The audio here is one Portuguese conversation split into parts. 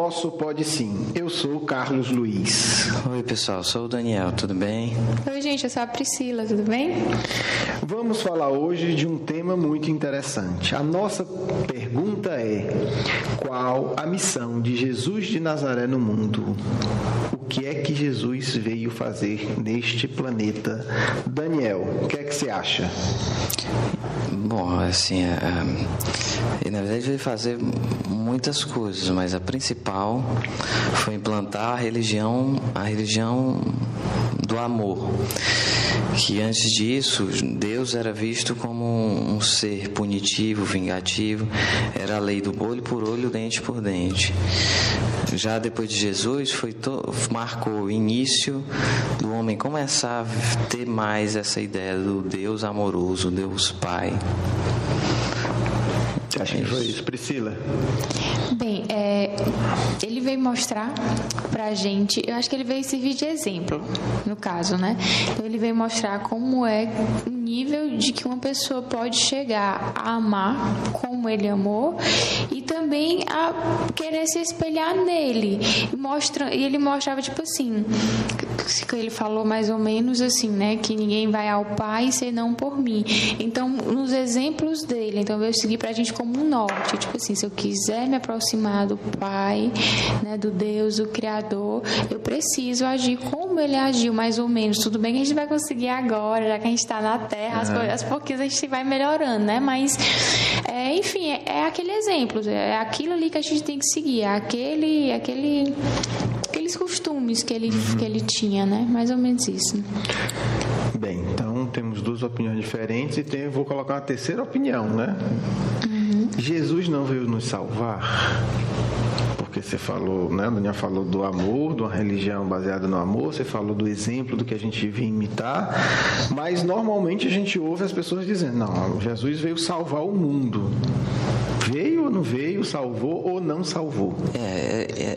nosso Pode Sim. Eu sou o Carlos Luiz. Oi, pessoal, sou o Daniel, tudo bem? Oi, gente, eu sou a Priscila, tudo bem? Vamos falar hoje de um tema muito interessante. A nossa pergunta é: qual a missão de Jesus de Nazaré no mundo? O que é que Jesus veio fazer neste planeta? Daniel, o que é que você acha? Bom, assim, ele na verdade veio fazer muitas coisas, mas a principal foi implantar a religião do amor. Que antes disso, Deus era visto como um ser punitivo, vingativo, era a lei do olho por olho, dente por dente. Já depois de Jesus, marcou o início do homem começar a ter mais essa ideia do Deus amoroso, Deus Pai. Acho que foi isso. Priscila? Bem, ele veio mostrar pra gente, eu acho que ele veio servir de exemplo, no caso, né? Então ele veio mostrar como é o nível de que uma pessoa pode chegar a amar como ele amou e também a querer se espelhar nele. E ele mostrava, tipo assim, que ele falou mais ou menos assim, né? Que ninguém vai ao Pai senão por mim. Então, nos exemplos dele, então veio seguir pra gente como um norte, tipo assim, se eu quiser me aproximar do Pai, né, do Deus, do Criador, eu preciso agir como ele agiu, mais ou menos. Tudo bem que a gente vai conseguir agora, já que a gente está na Terra, as pouquinhas a gente vai melhorando, né? Mas, enfim, é aquele exemplo, é aquilo ali que a gente tem que seguir, aqueles costumes que ele tinha, né? Mais ou menos isso. Bem, então temos duas opiniões diferentes e vou colocar uma terceira opinião, né? Jesus não veio nos salvar, porque você falou, né? O Daniel falou do amor, de uma religião baseada no amor, você falou do exemplo do que a gente devia imitar, mas normalmente a gente ouve as pessoas dizendo: não, Jesus veio salvar o mundo. Veio ou não veio, salvou ou não salvou?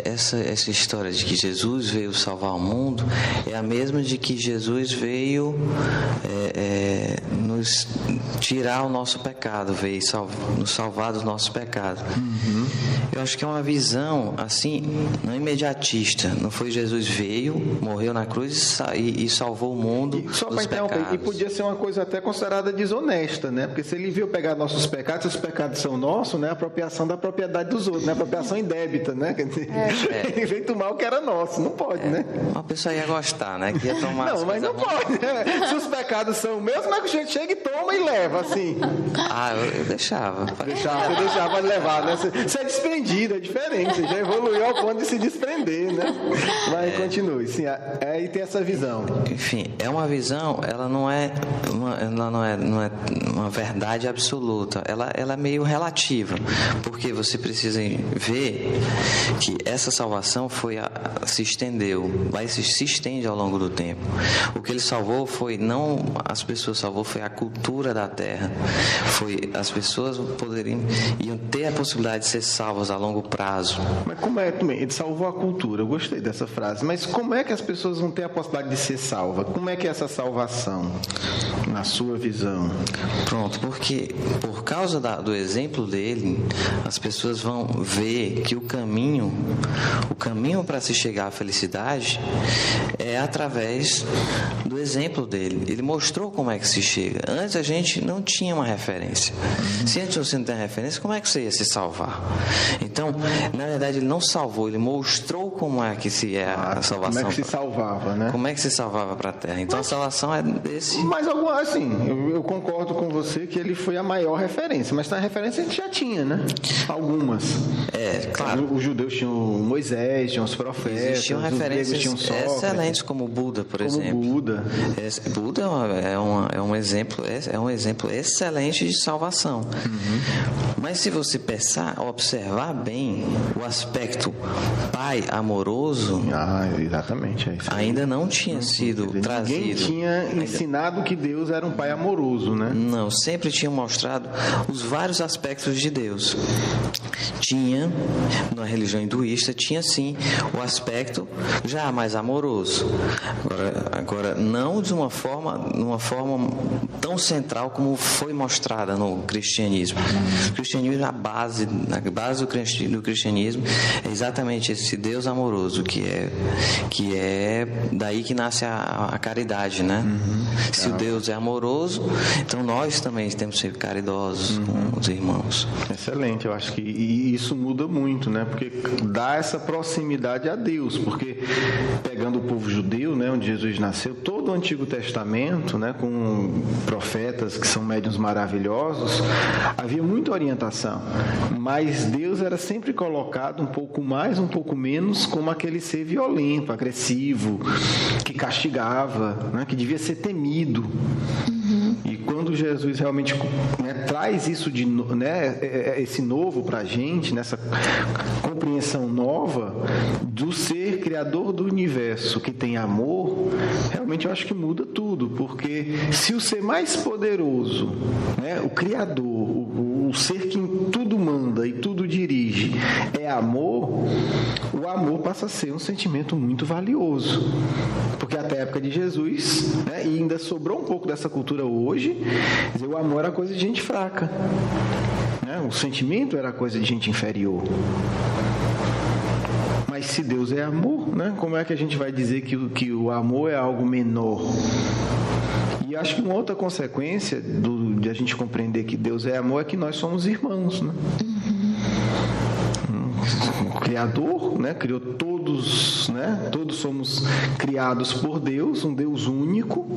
Essa história de que Jesus veio salvar o mundo é a mesma de que Jesus veio nos tirar o nosso pecado, veio nos salvar dos nossos pecados. Eu acho que é uma visão assim, não imediatista. Não foi Jesus veio, morreu na cruz e salvou o mundo dos pecados. E podia ser uma coisa até considerada desonesta, né? Porque se ele veio pegar nossos pecados, se os pecados são nossos, né? A apropriação da propriedade dos outros, né? Apropriação indébita, né? Quer dizer, ele veio tomar o que era nosso, não pode, né? Uma pessoa ia gostar, né? Que ia tomar. Não, mas não pode, né? Se os pecados são meus, como é que a gente chega e toma e leva, assim? Eu deixava. Você deixava de levar, né? Você é desprendido, é diferente. Você já evoluiu ao ponto de se desprender, né? Mas continue, sim. Aí tem essa visão. Enfim, é uma visão, ela não é uma verdade absoluta. Ela é meio relativa, porque você precisa ver que essa salvação se estendeu, se estende ao longo do tempo. O que ele salvou foi não as pessoas, salvou foi a cultura da terra. Foi as pessoas iam ter a possibilidade de ser salvas a longo prazo. Mas como é também? Ele salvou a cultura, eu gostei dessa frase. Mas como é que as pessoas vão ter a possibilidade de ser salvas? Como é que é essa salvação, na sua visão? Pronto, porque por causa do exemplo dele, as pessoas vão ver que o caminho para se chegar à felicidade é através do exemplo dele. Ele mostrou como é que se chega. Antes a gente não tinha uma referência. Se antes você não tem referência, como é que você ia se salvar? Então, na verdade, ele não salvou, ele mostrou como é que a salvação. Como é que se salvava, né? Como é que se salvava para a terra. Então, a salvação é desse. Mas assim, eu concordo com você que ele foi a maior referência, mas na referência a gente já tinha, né? Algumas. Claro. Os judeus tinham Moisés, tinham os profetas. Existiam referências tinham Sócrates, excelentes como Buda, por exemplo. Buda. Buda é um exemplo excelente de salvação. Mas se você observar bem o aspecto pai amoroso, exatamente, é isso aí. Ainda não tinha sido trazido. Ninguém tinha ensinado que Deus era um pai amoroso, né? Não, sempre tinha mostrado os vários aspectos de Deus. Tinha, na religião hinduísta, tinha sim o aspecto já mais amoroso. Agora não de uma forma tão central como foi mostrada no cristianismo. O cristianismo, a base do cristianismo é exatamente esse Deus amoroso, que é daí que nasce a caridade, né? Se o Deus é amoroso, então nós também temos que ser caridosos com os irmãos. Excelente, eu acho que isso muda muito, né? Porque dá essa proximidade a Deus, porque pegando o povo judeu, né, onde Jesus nasceu, todo o Antigo Testamento, né, com profetas que são médiuns maravilhosos, havia muita orientação, mas Deus era sempre colocado um pouco mais, um pouco menos, como aquele ser violento, agressivo, que castigava, né, que devia ser temido. E quando Jesus realmente, né, traz isso esse novo para a gente, nessa compreensão nova do ser criador do universo, que tem amor, realmente eu acho que muda tudo, porque se o ser mais poderoso, né, o criador, o ser que tudo manda e tudo dirige é amor, o amor passa a ser um sentimento muito valioso, porque até a época de Jesus, né, e ainda sobrou um pouco dessa cultura hoje, dizer, o amor era coisa de gente fraca, né? O sentimento era coisa de gente inferior. Mas se Deus é amor, né, como é que a gente vai dizer que o amor é algo menor? E acho que uma outra consequência de a gente compreender que Deus é amor é que nós somos irmãos, né? O Criador, né, criou todos, né? Todos somos criados por Deus, um Deus único,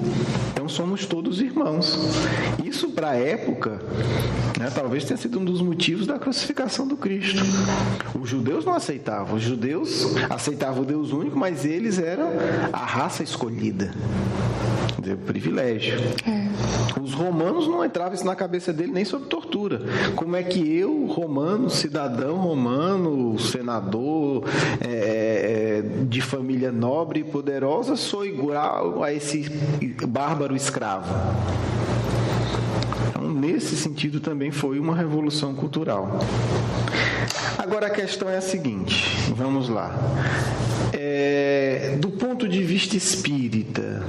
então somos todos irmãos. Isso para a época, né, talvez tenha sido um dos motivos da crucificação do Cristo. Os judeus não aceitavam, os judeus aceitavam o Deus único, mas eles eram a raça escolhida. O privilégio. Os romanos não entrava isso na cabeça dele nem sob tortura. Como é que eu, romano, cidadão romano, senador, de família nobre e poderosa, sou igual a esse bárbaro escravo? Então, nesse sentido também foi uma revolução cultural. Agora a questão é a seguinte, vamos lá. Do ponto de vista espírita,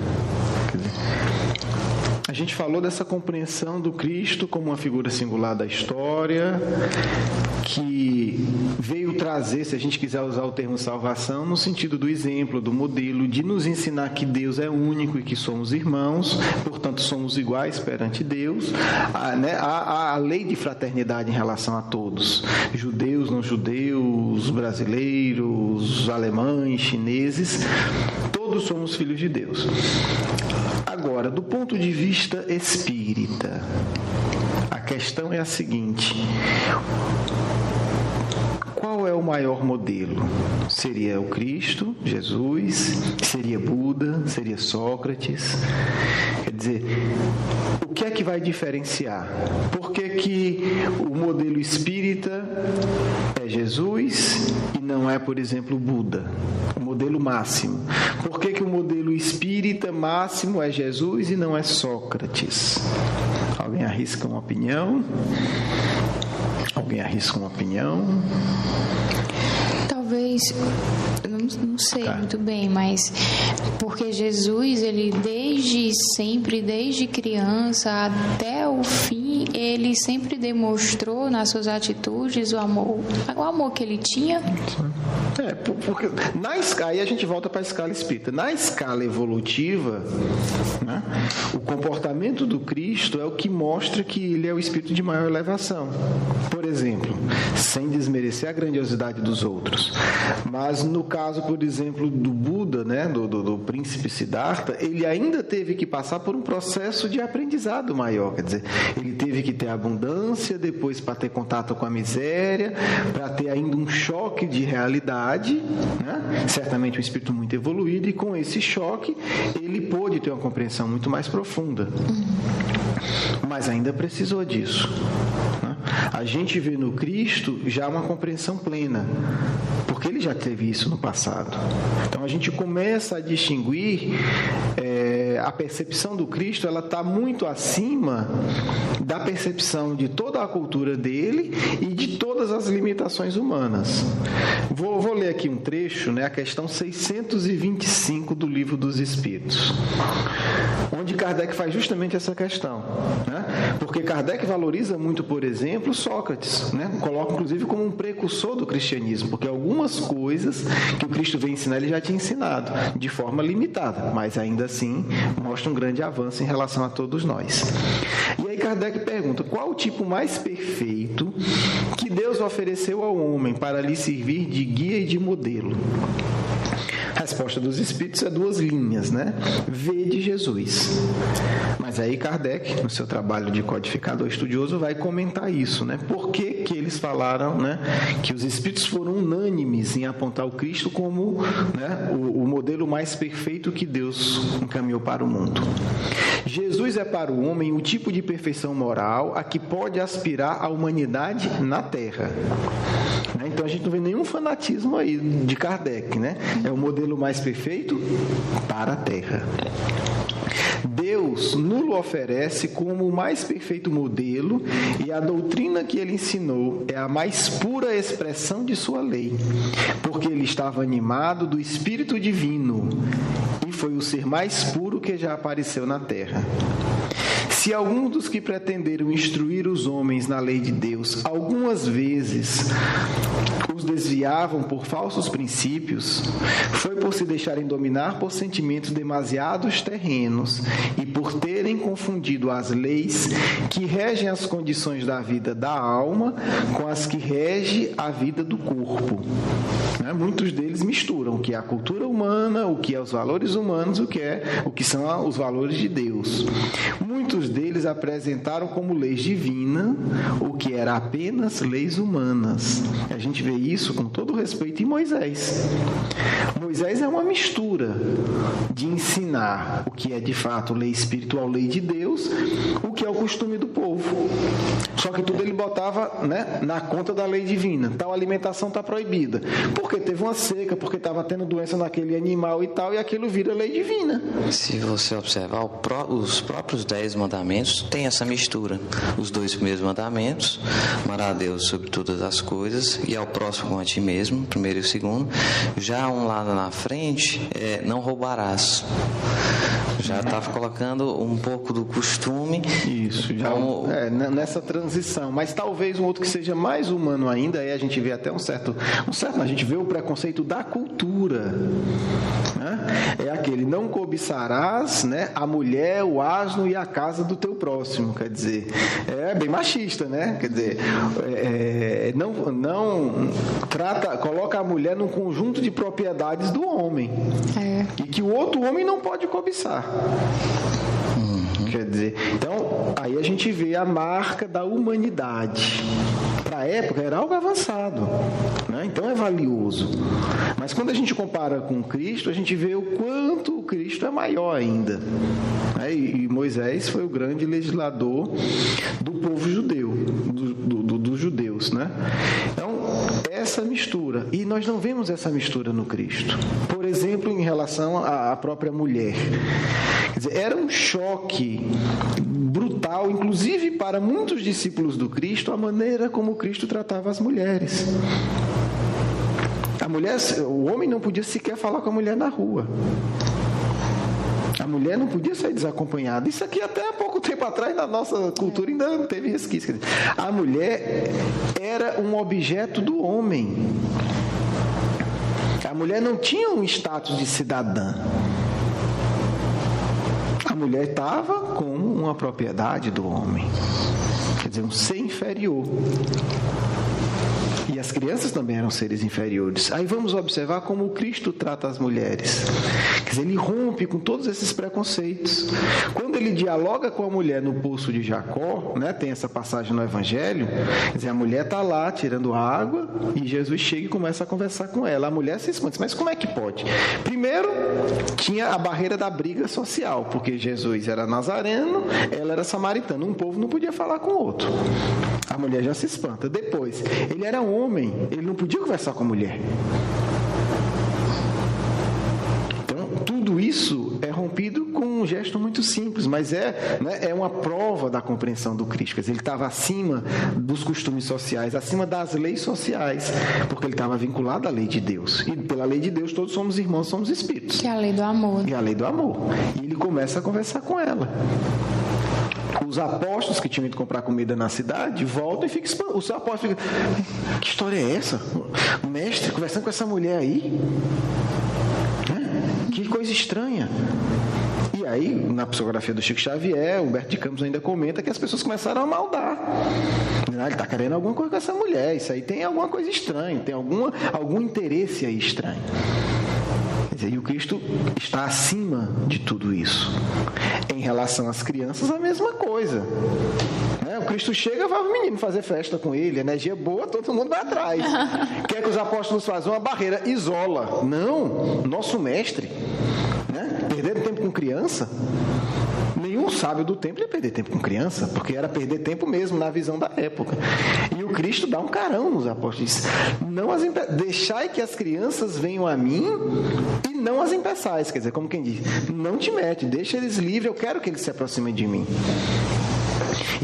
a gente falou dessa compreensão do Cristo como uma figura singular da história, que veio trazer, se a gente quiser usar o termo salvação, no sentido do exemplo, do modelo, de nos ensinar que Deus é único e que somos irmãos, portanto somos iguais perante Deus. A lei de fraternidade em relação a todos, judeus, não judeus, brasileiros, alemães, chineses, todos somos filhos de Deus. Agora, do ponto de vista espírita, a questão é a seguinte: qual é o maior modelo? Seria o Cristo, Jesus? Seria Buda? Seria Sócrates? Quer dizer, o que é que vai diferenciar? Por que o modelo espírita é Jesus e não é, por exemplo, Buda? O modelo máximo. Por que o modelo espírita máximo é Jesus e não é Sócrates? Alguém arrisca uma opinião? Alguém arrisca uma opinião? Talvez, não sei muito bem, mas porque Jesus, ele desde sempre, desde criança até o fim, ele sempre demonstrou nas suas atitudes o amor que ele tinha. Porque aí a gente volta para a escala espírita. Na escala evolutiva, né, o comportamento do Cristo é o que mostra que ele é o espírito de maior elevação. Por exemplo, sem desmerecer a grandiosidade dos outros, mas no caso, por exemplo, do Buda, né, do príncipe Siddhartha, ele ainda teve que passar por um processo de aprendizado maior. Quer dizer, ele teve que ter abundância, depois para ter contato com a miséria, para ter ainda um choque de realidade, né? Certamente um espírito muito evoluído, e com esse choque ele pôde ter uma compreensão muito mais profunda. Mas ainda precisou disso, né? A gente vê no Cristo já uma compreensão plena, porque ele já teve isso no passado. Então a gente começa a distinguir a percepção do Cristo, ela está muito acima da percepção de toda a cultura dele e de todas as limitações humanas. Vou ler aqui um trecho, né, a questão 625 do Livro dos Espíritos, onde Kardec faz justamente essa questão, né? Porque Kardec valoriza muito, por exemplo, Sócrates, né? Coloca inclusive como um precursor do cristianismo, porque algumas coisas que o Cristo veio ensinar, ele já tinha ensinado, de forma limitada, mas ainda assim mostra um grande avanço em relação a todos nós. E aí Kardec pergunta, qual o tipo mais perfeito que Deus ofereceu ao homem para lhe servir de guia e de modelo? A resposta dos Espíritos é 2 linhas, né? Vede Jesus. Mas aí Kardec, no seu trabalho de codificador estudioso, vai comentar isso, né? Por que que eles falaram, né, que os Espíritos foram unânimes em apontar o Cristo como, né, o modelo mais perfeito que Deus encaminhou para o mundo? Jesus é para o homem o tipo de perfeição moral a que pode aspirar a humanidade na Terra. Então a gente não vê nenhum fanatismo aí de Kardec, né? É o modelo mais perfeito para a Terra. Deus nulo oferece como o mais perfeito modelo e a doutrina que ele ensinou é a mais pura expressão de sua lei, porque ele estava animado do Espírito Divino e foi o ser mais puro que já apareceu na Terra. Se algum dos que pretenderam instruir os homens na lei de Deus algumas vezes os desviavam por falsos princípios, foi por se deixarem dominar por sentimentos demasiados terrenos e por terem confundido as leis que regem as condições da vida da alma com as que rege a vida do corpo. Muitos deles misturam o que é a cultura humana, o que é os valores humanos, o que são os valores de Deus. Muitos deles apresentaram como leis divinas o que era apenas leis humanas. A gente vê isso com todo respeito em Moisés. Moisés é uma mistura de ensinar o que é de fato lei espiritual, lei de Deus, o que é o costume do povo. Só que tudo ele botava, né, na conta da lei divina. Tal alimentação está proibida. Porque teve uma seca, porque estava tendo doença naquele animal e tal, e aquilo vira lei divina. Se você observar, os próprios 10 mandamentos têm essa mistura. Os 2 primeiros mandamentos, amar a Deus sobre todas as coisas e ao próximo como a ti mesmo, primeiro e o segundo. Já um lá na frente, não roubarás. Já estava colocando um pouco do costume. Isso, já nessa transição. Mas talvez um outro que seja mais humano ainda, aí a gente vê até a gente vê o preconceito da cultura. Né? É aquele, não cobiçarás, né, a mulher, o asno e a casa do teu próximo. Quer dizer, é bem machista, né? Quer dizer, coloca a mulher num conjunto de propriedades do homem. E que o outro homem não pode cobiçar. Quer dizer, então, aí a gente vê a marca da humanidade. Para a época era algo avançado, né? Então é valioso. Mas quando a gente compara com Cristo, a gente vê o quanto o Cristo é maior ainda. E Moisés foi o grande legislador do povo judeu, dos judeus, né? Então, essa mistura. E nós não vemos essa mistura no Cristo. Por exemplo, em relação à própria mulher. Quer dizer, era um choque brutal, inclusive para muitos discípulos do Cristo, a maneira como o Cristo tratava as mulheres. O homem não podia sequer falar com a mulher na rua. A mulher não podia sair desacompanhada. Isso aqui até há pouco tempo atrás, na nossa cultura, ainda não teve resquício. A mulher era um objeto do homem. A mulher não tinha um status de cidadã. A mulher estava como uma propriedade do homem. Quer dizer, um ser inferior. E as crianças também eram seres inferiores. Aí vamos observar como o Cristo trata as mulheres. Quer dizer, ele rompe com todos esses preconceitos. Quando ele dialoga com a mulher no poço de Jacó, né, tem essa passagem no Evangelho, quer dizer, a mulher está lá tirando água e Jesus chega e começa a conversar com ela. A mulher se espanta, mas como é que pode? Primeiro, tinha a barreira da briga social, porque Jesus era nazareno, ela era samaritana. Um povo não podia falar com o outro. A mulher já se espanta. Depois, ele era homem, ele não podia conversar com a mulher. Então, tudo isso é rompido com um gesto muito simples, mas é uma prova da compreensão do Cristo. Quer dizer, ele estava acima dos costumes sociais, acima das leis sociais, porque ele estava vinculado à lei de Deus. E pela lei de Deus todos somos irmãos, somos espíritos. Que é a lei do amor. E a lei do amor. E ele começa a conversar com ela. Os apóstolos que tinham ido comprar comida na cidade voltam e ficam espantados. Os apóstolos ficam: que história é essa? O mestre conversando com essa mulher aí? Que coisa estranha. E aí, na psicografia do Chico Xavier, Humberto de Campos ainda comenta que as pessoas começaram a maldar. Ele está querendo alguma coisa com essa mulher. Isso aí tem alguma coisa estranha, tem algum interesse aí estranho. E o Cristo está acima de tudo isso. Em relação às crianças, a mesma coisa. O Cristo chega, vai o menino fazer festa com ele, energia boa, todo mundo vai atrás. Quer que os apóstolos façam uma barreira, isola. Não, nosso mestre. Perder tempo com criança? Nenhum sábio do templo ia perder tempo com criança, porque era perder tempo mesmo na visão da época. E o Cristo dá um carão nos apóstolos. Deixai que as crianças venham a mim e não as impeçais. Quer dizer, como quem diz, não te mete, deixa eles livres, eu quero que eles se aproximem de mim.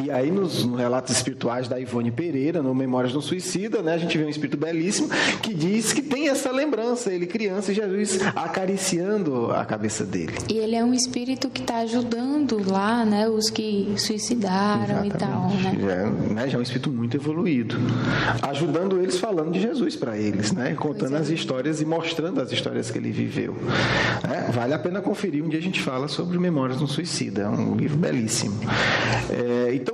E aí, nos relatos espirituais da Ivone Pereira, no Memórias de um Suicida, a gente vê um espírito belíssimo que diz que tem essa lembrança, ele criança e Jesus acariciando a cabeça dele. E ele é um espírito que está ajudando lá, os que suicidaram. Exatamente. E tal, Já é um espírito muito evoluído, ajudando eles, falando de Jesus para eles, contando as histórias e mostrando as histórias que ele viveu. Vale a pena conferir, um dia a gente fala sobre Memórias de um Suicida, é um livro belíssimo. Então,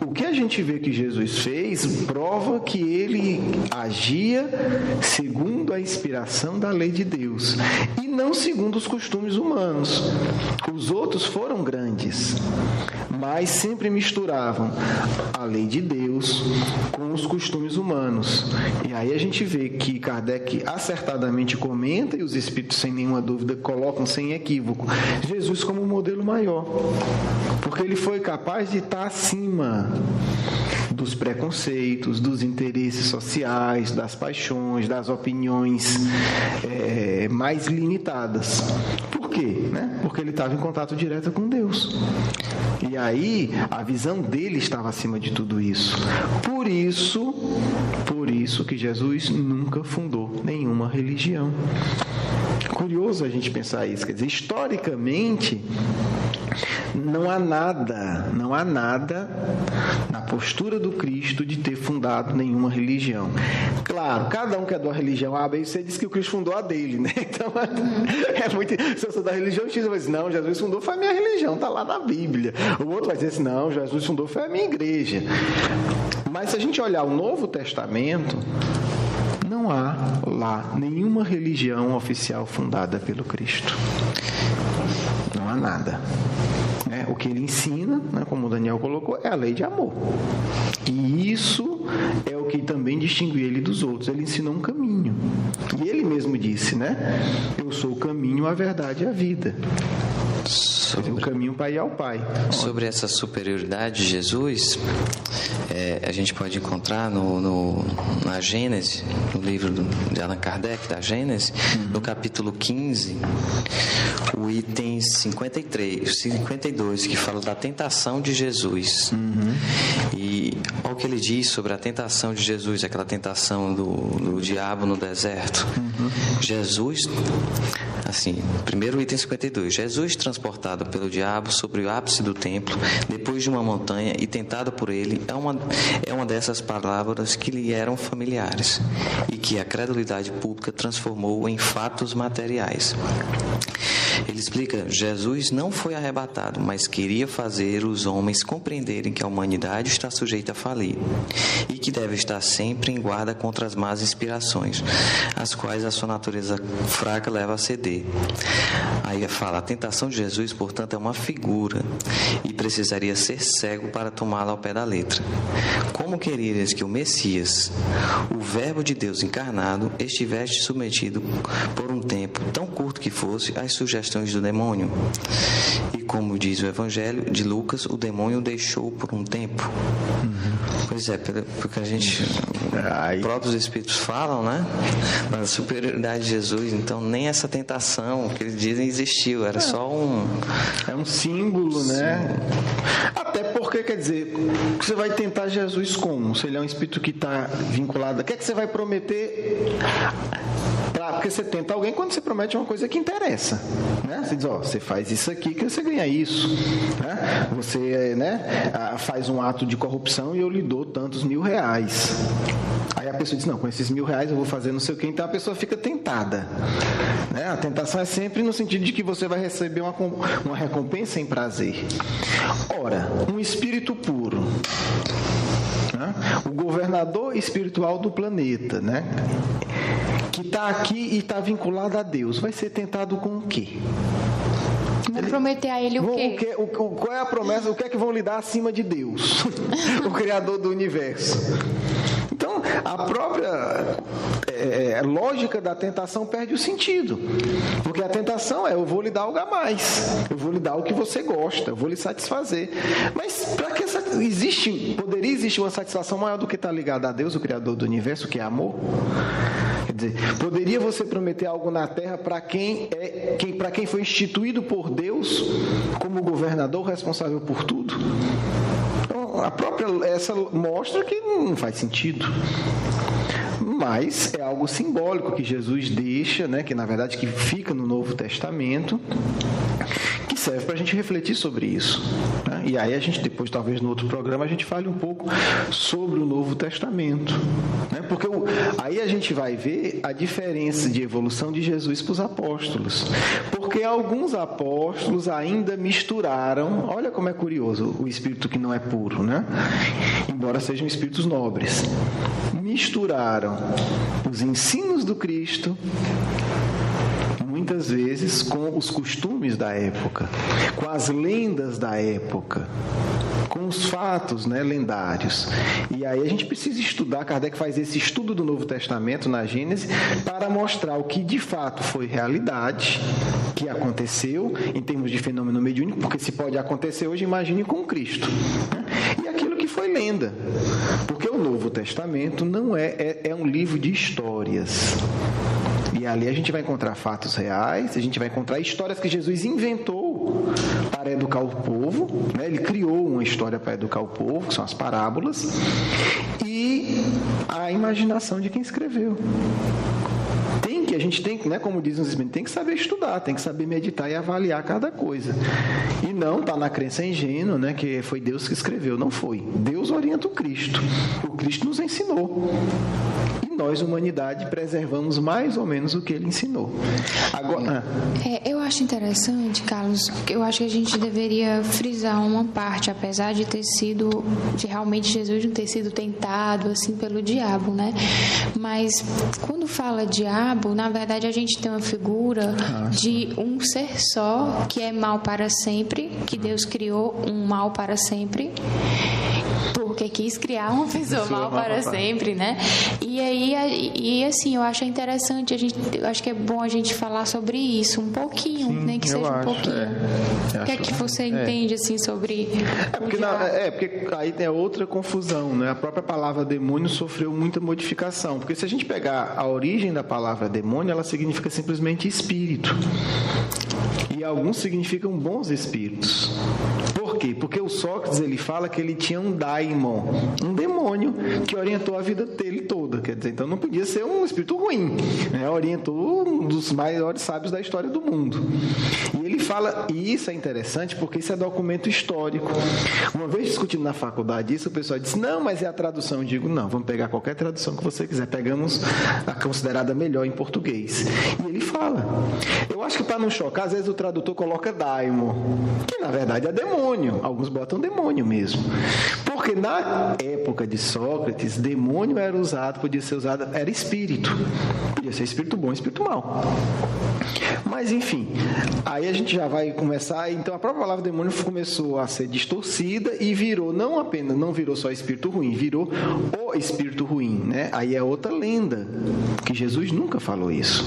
o que a gente vê que Jesus fez prova que ele agia segundo a inspiração da lei de Deus e não segundo os costumes humanos. Os outros foram grandes, mas sempre misturavam a lei de Deus com os costumes humanos. E aí a gente vê que Kardec acertadamente comenta, e os espíritos sem nenhuma dúvida colocam sem equívoco, Jesus como um modelo maior, porque ele foi capaz de estar acima dos preconceitos, dos interesses sociais, das paixões, das opiniões mais limitadas. Por quê? Porque ele estava em contato direto com Deus. E aí, a visão dele estava acima de tudo isso. Por isso que Jesus nunca fundou nenhuma religião. Curioso a gente pensar isso. Quer dizer, historicamente, não há nada na postura do Cristo de ter fundado nenhuma religião. Claro, cada um que é da religião A, B e C diz que o Cristo fundou a dele, Então, é muito... Se eu sou da religião X, eu vou dizer, não, Jesus fundou, foi a minha religião, está lá na Bíblia. O outro vai dizer assim, não, Jesus fundou, foi a minha igreja. Mas se a gente olhar o Novo Testamento, não há lá nenhuma religião oficial fundada pelo Cristo. Não há nada. O que ele ensina, como o Daniel colocou, é a lei de amor. E isso é o que também distingue ele dos outros. Ele ensinou um caminho. E ele mesmo disse, eu sou o caminho, a verdade e a vida. O caminho para ir ao Pai. Sobre essa superioridade de Jesus, a gente pode encontrar na Gênesis, no livro de Allan Kardec, da Gênesis, no capítulo 15, o item 52, que fala da tentação de Jesus. E olha o que ele diz sobre a tentação de Jesus, aquela tentação do diabo no deserto. Jesus, assim, primeiro item 52, Jesus transportado pelo diabo sobre o ápice do templo, depois de uma montanha e tentado por ele, é uma dessas palavras que lhe eram familiares e que a credulidade pública transformou em fatos materiais. Ele explica, Jesus não foi arrebatado, mas queria fazer os homens compreenderem que a humanidade está sujeita a falir e que deve estar sempre em guarda contra as más inspirações, as quais a sua natureza fraca leva a ceder. Aí fala, a tentação de Jesus, portanto, é uma figura e precisaria ser cego para tomá-la ao pé da letra. Como querias que o Messias, o Verbo de Deus encarnado, estivesse submetido por um tempo tão curto que fosse às sugestões do demônio? E como diz o Evangelho de Lucas, o demônio o deixou por um tempo. Pois é, porque a gente, os próprios Espíritos falam, da superioridade de Jesus, então nem essa tentação que eles dizem existiu, era só um... É um símbolo, né? Até porque, quer dizer, você vai tentar Jesus como? Se ele é um espírito que está vinculado... O que é que você vai prometer... Porque você tenta alguém quando você promete uma coisa que interessa, né? Você diz, você faz isso aqui que você ganha isso, né? Você, né, faz um ato de corrupção e eu lhe dou tantos R$1.000. Aí a pessoa diz, não, com esses R$1.000 eu vou fazer não sei o quê, então a pessoa fica tentada, né? A tentação é sempre no sentido de que você vai receber uma recompensa em prazer. Ora, um espírito puro, né? O governador espiritual do planeta, né? Que está aqui e está vinculado a Deus, vai ser tentado com o quê? Vão prometer a ele o quê? Qual é a promessa? O que é que vão lhe dar acima de Deus? O Criador do universo. Então, a própria lógica da tentação perde o sentido. Porque a tentação eu vou lhe dar algo a mais. Eu vou lhe dar o que você gosta. Eu vou lhe satisfazer. Mas para que poderia existir uma satisfação maior do que estar ligada a Deus, o Criador do universo, que é amor? Quer dizer, poderia você prometer algo na terra para quem foi instituído por Deus como governador responsável por tudo? Então, essa mostra que não faz sentido. Mas é algo simbólico que Jesus deixa, né, que na verdade que fica no Novo Testamento, que serve para a gente refletir sobre isso, né? E aí a gente depois, talvez no outro programa, a gente fale um pouco sobre o Novo Testamento, né? Porque aí a gente vai ver a diferença de evolução de Jesus para os apóstolos, porque alguns apóstolos ainda misturaram, olha como é curioso, o espírito que não é puro, né? Embora sejam espíritos nobres, misturaram os ensinos do Cristo muitas vezes com os costumes da época, com as lendas da época, com os fatos, né, lendários. E aí a gente precisa estudar, Kardec faz esse estudo do Novo Testamento na Gênese para mostrar o que de fato foi realidade, que aconteceu em termos de fenômeno mediúnico, porque se pode acontecer hoje, imagine com Cristo, né? E aquilo que foi lenda, porque o Novo Testamento não é um livro de histórias. E ali a gente vai encontrar fatos reais, a gente vai encontrar histórias que Jesus inventou para educar o povo, né? Ele criou uma história para educar o povo, que são as parábolas, e a imaginação de quem escreveu. A gente tem, né, como dizem os espíritos, tem que saber estudar, tem que saber meditar e avaliar cada coisa. E não está na crença ingênua, né, que foi Deus que escreveu. Não foi. Deus orienta o Cristo. O Cristo nos ensinou. E nós, humanidade, preservamos mais ou menos o que ele ensinou. Agora, eu acho interessante, Carlos, eu acho que a gente deveria frisar uma parte, apesar de realmente Jesus não ter sido tentado assim pelo diabo, né? Mas quando fala diabo, na verdade a gente tem uma figura de um ser só, que é mal para sempre, que Deus criou um mal para sempre, porque quis criar uma pessoa mal para sempre, né? E aí, assim, eu acho interessante, eu acho que é bom a gente falar sobre isso um pouquinho, nem que seja um pouquinho. O que é que você entende, assim, sobre porque aí tem outra confusão, né? A própria palavra demônio sofreu muita modificação, porque se a gente pegar a origem da palavra demônio, ela significa simplesmente espírito. E alguns significam bons espíritos. Por quê? Porque o Sócrates, ele fala que ele tinha um daimon, um demônio que orientou a vida dele toda. Quer dizer, então não podia ser um espírito ruim, né? Orientou um dos maiores sábios da história do mundo. E ele fala, e isso é interessante porque isso é documento histórico. Uma vez discutindo na faculdade isso, o pessoal disse, não, mas é a tradução. Eu digo, não, vamos pegar qualquer tradução que você quiser. Pegamos a considerada melhor em português. E ele fala, eu acho que para não chocar, às vezes o tradutor coloca daimon, que na verdade é demônio. Alguns botam demônio mesmo. Porque na época de Sócrates, demônio era usado, podia ser usado, era espírito. Podia ser espírito bom, espírito mau. Mas enfim, aí a gente já vai começar, então a própria palavra demônio começou a ser distorcida e virou, não virou só espírito ruim, virou o espírito ruim, né? Aí é outra lenda, que Jesus nunca falou isso,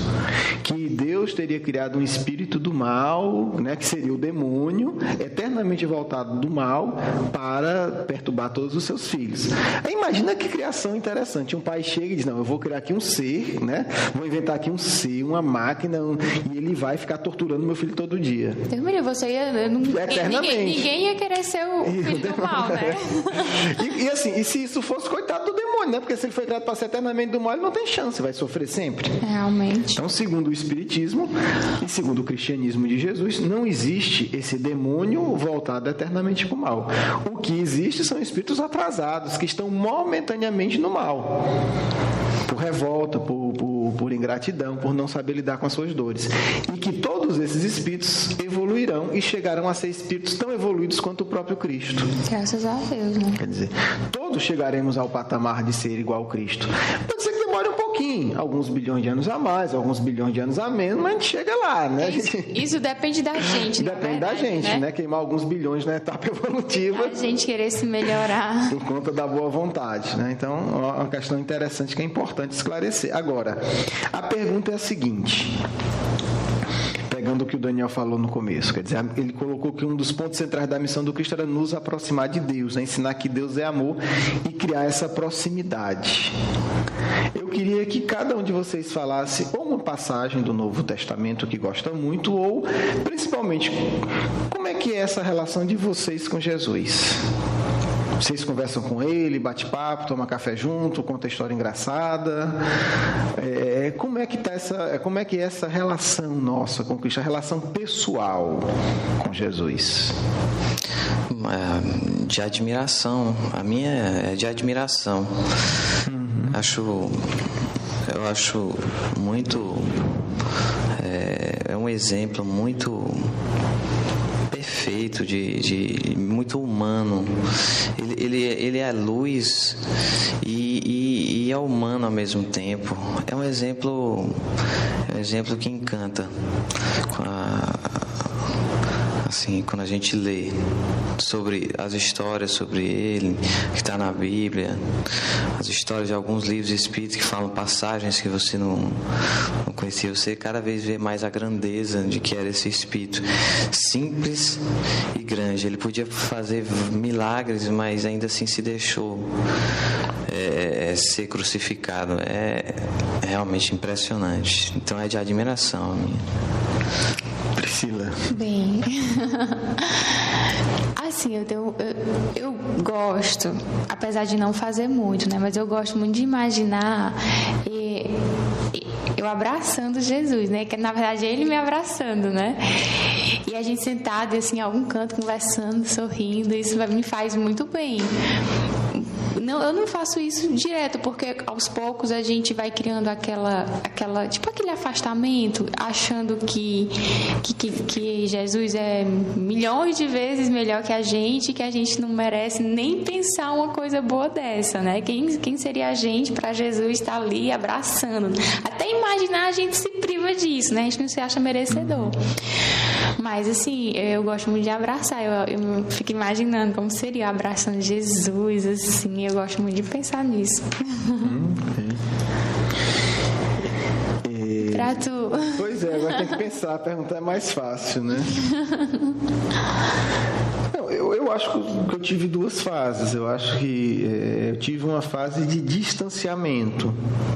que Deus teria criado um espírito do mal, né, que seria o demônio, eternamente voltado do mal para perturbar todos os seus filhos. Aí imagina que criação interessante, um pai chega e diz, não, eu vou criar aqui um ser, né? Vou inventar aqui um ser, uma máquina, e ele vai ficar torturando meu filho todo dia. Deus me livre, você ia... Eternamente. Ninguém ia querer ser o filho do mal, né? E assim, e se isso fosse, coitado do demônio, né? Porque se ele foi criado para ser eternamente do mal, ele não tem chance, vai sofrer sempre. Realmente. Então, segundo o Espiritismo e segundo o cristianismo de Jesus, não existe esse demônio voltado eternamente para o mal. O que existe são espíritos atrasados, que estão momentaneamente no mal. Por revolta, por ingratidão, por não saber lidar com as suas dores. E que todos esses espíritos evoluirão e chegarão a ser espíritos tão evoluídos quanto o próprio Cristo. Graças a Deus, né? Quer dizer, todos chegaremos ao patamar de ser igual ao Cristo. Pode ser que demore um pouquinho, alguns bilhões de anos a mais, alguns bilhões de anos a menos, mas a gente chega lá, né? Isso depende da gente, depende da gente, né? Queimar alguns bilhões na etapa evolutiva. A gente querer se melhorar. Por conta da boa vontade, né? Então, é uma questão interessante que é importante esclarecer. Agora, a pergunta é a seguinte... Pegando o que o Daniel falou no começo, quer dizer, ele colocou que um dos pontos centrais da missão do Cristo era nos aproximar de Deus, né? Ensinar que Deus é amor e criar essa proximidade. Eu queria que cada um de vocês falasse ou uma passagem do Novo Testamento que gosta muito, ou, principalmente, como é que é essa relação de vocês com Jesus? Vocês conversam com ele, bate papo, toma café junto, conta história engraçada. Como é que é essa relação nossa com Cristo, a relação pessoal com Jesus? De admiração. A minha é de admiração. Eu acho muito... É um exemplo muito... perfeito, de muito humano. Ele é luz e é humano ao mesmo tempo. É um exemplo que encanta. Assim, quando a gente lê sobre as histórias sobre ele, que está na Bíblia, as histórias de alguns livros espíritas que falam passagens que você não conhecia, você cada vez vê mais a grandeza de que era esse espírito, simples e grande. Ele podia fazer milagres, mas ainda assim se deixou ser crucificado. É realmente impressionante. Então é de admiração a minha. Priscila. Bem, assim, eu gosto, apesar de não fazer muito, né? Mas eu gosto muito de imaginar eu abraçando Jesus, né? Que na verdade é ele me abraçando, né? E a gente sentado assim em algum canto conversando, sorrindo, isso me faz muito bem. Não, eu não faço isso direto, porque aos poucos a gente vai criando tipo aquele afastamento, achando que Jesus é milhões de vezes melhor que a gente não merece nem pensar uma coisa boa dessa, né? Quem seria a gente para Jesus estar ali abraçando? Até imaginar a gente se priva disso, né? A gente não se acha merecedor. Mas assim, eu gosto muito de abraçar, eu fico imaginando como seria abraçando Jesus, assim, eu gosto muito de pensar nisso. Pra tu. Pois é, agora tem que pensar, a pergunta é mais fácil, né? Não, eu acho que eu tive duas fases. Eu acho que eu tive uma fase de distanciamento,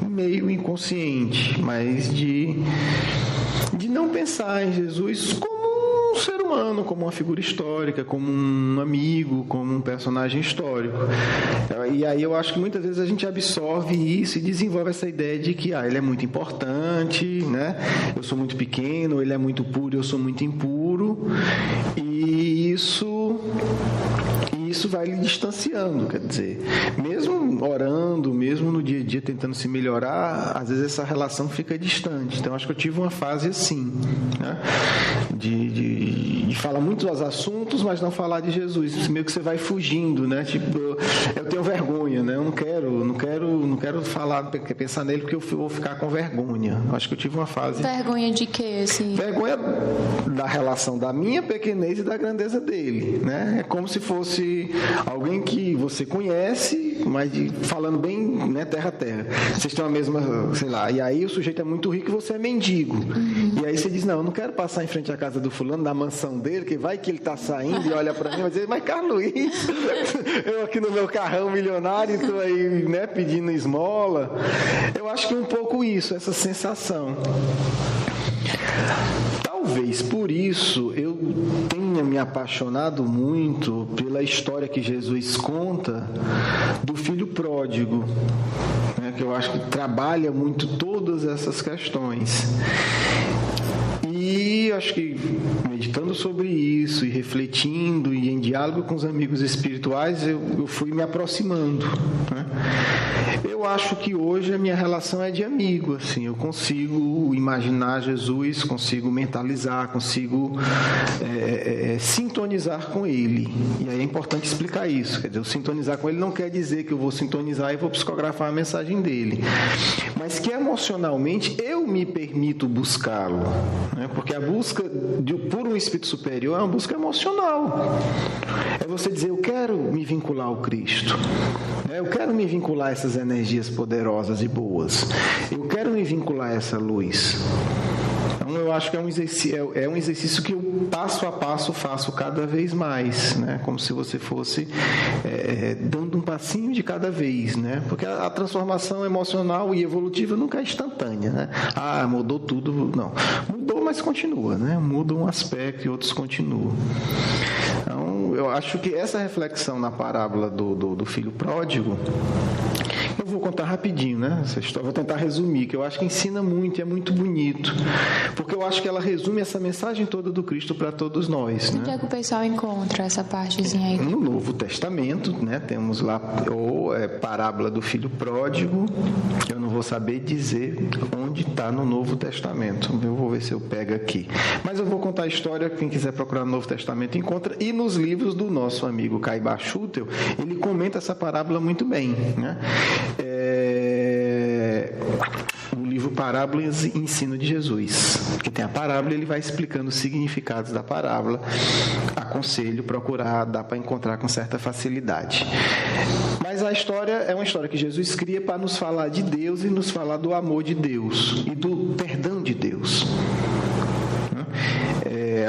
meio inconsciente, mas de não pensar em Jesus como um ser humano, como uma figura histórica, como um amigo, como um personagem histórico. E aí eu acho que muitas vezes a gente absorve isso e desenvolve essa ideia de que ele é muito importante, né? Eu sou muito pequeno, ele é muito puro, eu sou muito impuro. E isso vai lhe distanciando, quer dizer, mesmo orando, mesmo no dia a dia tentando se melhorar, às vezes essa relação fica distante. Então acho que eu tive uma fase assim, né? De falar muito dos assuntos, mas não falar de Jesus. Meio que você vai fugindo, né? Tipo, eu tenho vergonha, né? Eu não quero falar, pensar nele porque eu vou ficar com vergonha. Acho que eu tive uma fase. Vergonha de quê, assim? Vergonha da relação da minha pequenez e da grandeza dele, né? É como se fosse alguém que você conhece, mas falando bem, né, terra a terra. Vocês têm a mesma, sei lá, e aí o sujeito é muito rico e você é mendigo. E aí você diz, não, eu não quero passar em frente à casa do fulano, da mansão dele, que vai que ele tá saindo e olha pra mim e vai dizer, mas Carlos Luiz, eu aqui no meu carrão milionário, tô aí, né, pedindo esmola. Eu acho que um pouco isso, essa sensação. Talvez por isso eu tenha me apaixonado muito pela história que Jesus conta do filho pródigo, né, que eu acho que trabalha muito todas essas questões. E acho que meditando sobre isso e refletindo e em diálogo com os amigos espirituais, eu fui me aproximando, né? Eu acho que hoje a minha relação é de amigo, assim, eu consigo imaginar Jesus, consigo mentalizar, consigo sintonizar com Ele. E aí é importante explicar isso, quer dizer, eu sintonizar com Ele não quer dizer que eu vou sintonizar e vou psicografar a mensagem dele, mas que emocionalmente eu me permito buscá-lo, né? Porque a busca por um espírito superior é uma busca emocional. É você dizer, eu quero me vincular ao Cristo, eu quero me vincular a essas energias poderosas e boas, eu quero me vincular a essa luz. Então eu acho que é um exercício que eu passo a passo faço cada vez mais, né? Como se você fosse dando um passinho de cada vez, né? Porque a transformação emocional e evolutiva nunca é instantânea, né? Ah, mudou tudo, não. Mudou, mas continua, né? Muda um aspecto e outros continuam. Então eu acho que essa reflexão na parábola do filho pródigo, eu vou contar rapidinho, né? Essa história, vou tentar resumir, que eu acho que ensina muito e é muito bonito, porque eu acho que ela resume essa mensagem toda do Cristo para todos nós, né? Onde é que o pessoal encontra essa partezinha aí? No Novo Testamento, né? Temos lá parábola do filho pródigo. Eu não vou saber dizer onde está no Novo Testamento. Eu vou ver se eu pego aqui. Mas eu vou contar a história, quem quiser procurar no Novo Testamento encontra, e nos livros do nosso amigo Caiba Schutel, ele comenta essa parábola muito bem, né? O livro Parábolas e Ensino de Jesus, que tem a parábola, ele vai explicando os significados da parábola. Aconselho procurar, dá para encontrar com certa facilidade. Mas a história é uma história que Jesus cria para nos falar de Deus e nos falar do amor de Deus e do perdão de Deus.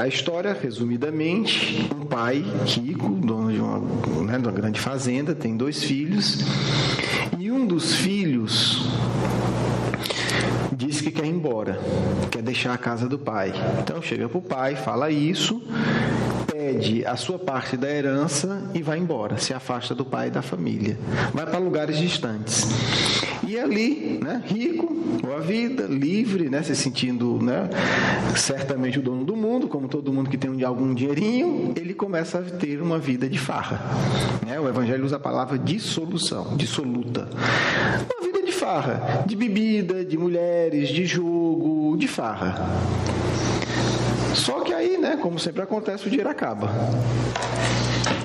A história, resumidamente, um pai rico, dono de uma grande fazenda, tem 2 filhos, e um dos filhos diz que quer ir embora, quer deixar a casa do pai. Então chega para o pai, fala isso, pede a sua parte da herança e vai embora, se afasta do pai e da família, vai para lugares distantes. E ali, né, rico, boa vida, livre, né, se sentindo, né, certamente o dono do mundo, como todo mundo que tem algum dinheirinho, ele começa a ter uma vida de farra, né? O Evangelho usa a palavra dissoluta. Uma vida de farra, de bebida, de mulheres, de jogo, de farra. Só que aí, né, como sempre acontece, o dinheiro acaba.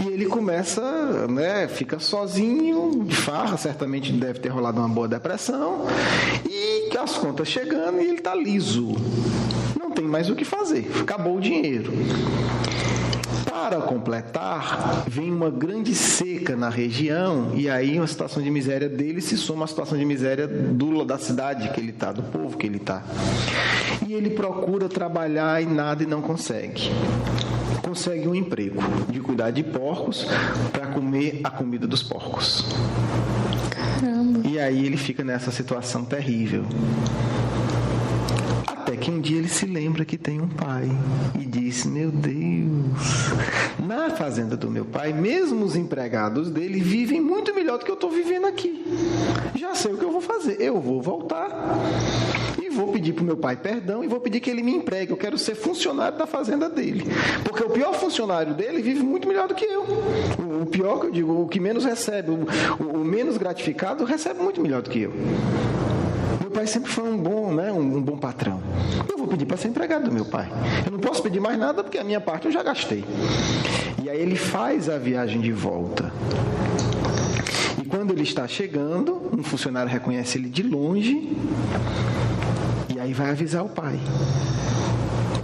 E ele começa, né, fica sozinho, de farra, certamente deve ter rolado uma boa depressão, e as contas chegando e ele está liso. Não tem mais o que fazer, acabou o dinheiro. Para completar, vem uma grande seca na região, e aí uma situação de miséria dele se soma à situação de miséria da cidade que ele está, do povo que ele está. E ele procura trabalhar e nada e não consegue. Consegue um emprego de cuidar de porcos para comer a comida dos porcos. Caramba. E aí ele fica nessa situação terrível. Até que um dia ele se lembra que tem um pai e diz, meu Deus, na fazenda do meu pai, mesmo os empregados dele vivem muito melhor do que eu estou vivendo aqui. Já sei o que eu vou fazer, eu vou voltar e vou pedir para o meu pai perdão e vou pedir que ele me empregue. Eu quero ser funcionário da fazenda dele, porque o pior funcionário dele vive muito melhor do que eu. O pior, que eu digo, o que menos recebe, o menos gratificado, recebe muito melhor do que eu. Meu pai sempre foi um bom patrão. Eu vou pedir para ser empregado do meu pai. Eu não posso pedir mais nada porque a minha parte eu já gastei. E aí ele faz a viagem de volta. E quando ele está chegando, um funcionário reconhece ele de longe e aí vai avisar o pai.